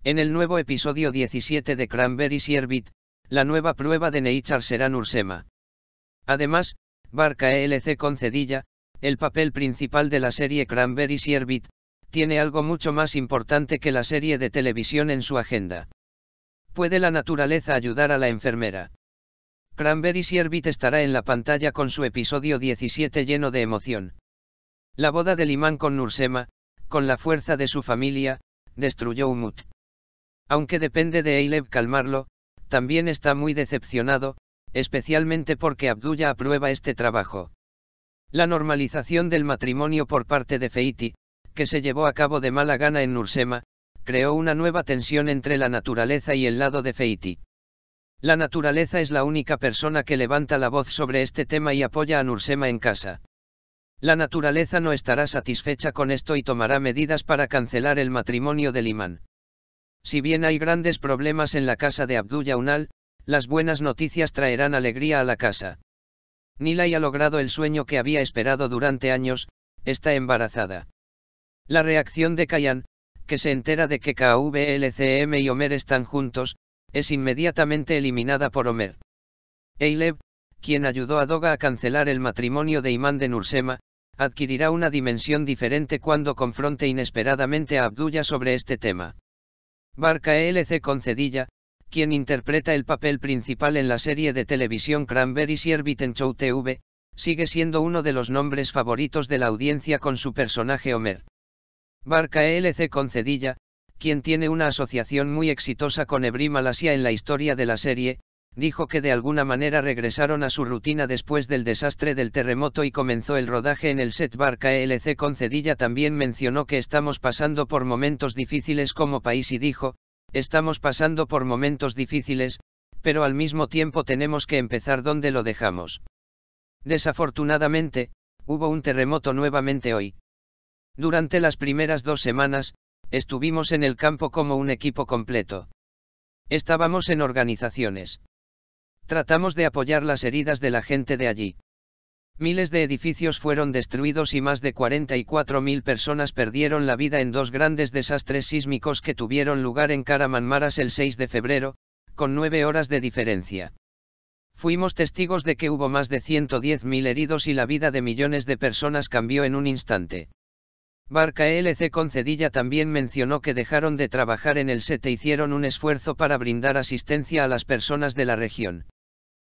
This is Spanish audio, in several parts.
En el nuevo episodio 17 de Cranberries y Erbit, la nueva prueba de Nature será Nursema. Además, Barca ELC concedilla, el papel principal de la serie Cranberries y Erbit, tiene algo mucho más importante que la serie de televisión en su agenda. ¿Puede la naturaleza ayudar a la enfermera? Cranberries y Erbit estará en la pantalla con su episodio 17 lleno de emoción. La boda del imán con Nursema, con la fuerza de su familia, destruyó Umut. Aunque depende de Eileb calmarlo, también está muy decepcionado, especialmente porque Abdullah aprueba este trabajo. La normalización del matrimonio por parte de Feiti, que se llevó a cabo de mala gana en Nursema, creó una nueva tensión entre la naturaleza y el lado de Feiti. La naturaleza es la única persona que levanta la voz sobre este tema y apoya a Nursema en casa. La naturaleza no estará satisfecha con esto y tomará medidas para cancelar el matrimonio del imán. Si bien hay grandes problemas en la casa de Abdullah Unal, las buenas noticias traerán alegría a la casa. Nilay ha logrado el sueño que había esperado durante años, está embarazada. La reacción de Kayan, que se entera de que KVLCM y Omer están juntos, es inmediatamente eliminada por Omer. Eileb, quien ayudó a Doga a cancelar el matrimonio de Imán de Nursema, adquirirá una dimensión diferente cuando confronte inesperadamente a Abdullah sobre este tema. Barca ELC concedilla, quien interpreta el papel principal en la serie de televisión Cranberries y Erbit en Show TV, sigue siendo uno de los nombres favoritos de la audiencia con su personaje Omer. Barca ELC concedilla, quien tiene una asociación muy exitosa con Ebri Malasia en la historia de la serie, dijo que de alguna manera regresaron a su rutina después del desastre del terremoto y comenzó el rodaje en el set. Barca ELC concedilla también mencionó que estamos pasando por momentos difíciles como país y dijo, estamos pasando por momentos difíciles, pero al mismo tiempo tenemos que empezar donde lo dejamos. Desafortunadamente, hubo un terremoto nuevamente hoy. Durante las primeras 2 semanas, estuvimos en el campo como un equipo completo. Estábamos en organizaciones. Tratamos de apoyar las heridas de la gente de allí. Miles de edificios fueron destruidos y más de 44.000 personas perdieron la vida en 2 grandes desastres sísmicos que tuvieron lugar en Kahramanmaraş el 6 de febrero, con 9 horas de diferencia. Fuimos testigos de que hubo más de 110.000 heridos y la vida de millones de personas cambió en un instante. Barca ELC concedilla también mencionó que dejaron de trabajar en el set e hicieron un esfuerzo para brindar asistencia a las personas de la región.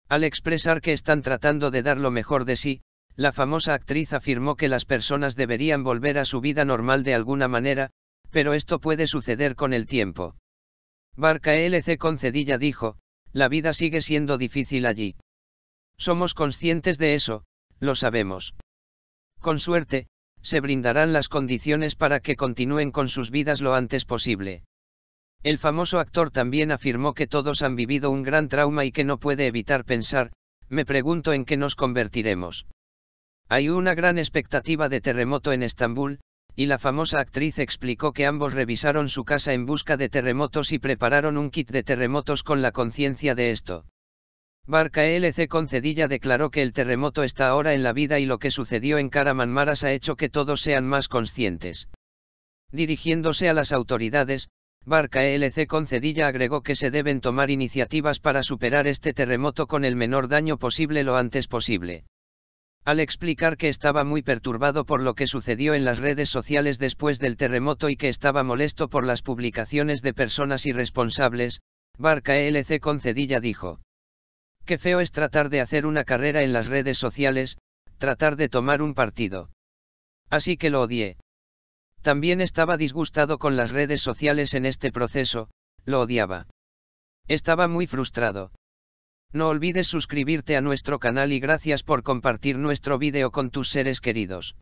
Al expresar que están tratando de dar lo mejor de sí, la famosa actriz afirmó que las personas deberían volver a su vida normal de alguna manera, pero esto puede suceder con el tiempo. Barca ELC concedilla dijo, la vida sigue siendo difícil allí. Somos conscientes de eso, lo sabemos. Con suerte, se brindarán las condiciones para que continúen con sus vidas lo antes posible. El famoso actor también afirmó que todos han vivido un gran trauma y que no puede evitar pensar, me pregunto en qué nos convertiremos. Hay una gran expectativa de terremoto en Estambul, y la famosa actriz explicó que ambos revisaron su casa en busca de terremotos y prepararon un kit de terremotos con la conciencia de esto. Barca ELC concedilla declaró que el terremoto está ahora en la vida y lo que sucedió en Kahramanmaraş ha hecho que todos sean más conscientes. Dirigiéndose a las autoridades, Barca ELC concedilla agregó que se deben tomar iniciativas para superar este terremoto con el menor daño posible lo antes posible. Al explicar que estaba muy perturbado por lo que sucedió en las redes sociales después del terremoto y que estaba molesto por las publicaciones de personas irresponsables, Barca ELC concedilla dijo: qué feo es tratar de hacer una carrera en las redes sociales, tratar de tomar un partido. Así que lo odié. También estaba disgustado con las redes sociales en este proceso, lo odiaba. Estaba muy frustrado. No olvides suscribirte a nuestro canal y gracias por compartir nuestro vídeo con tus seres queridos.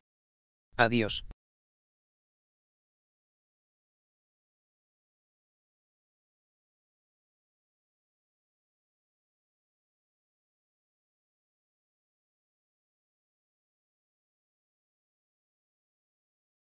Adiós.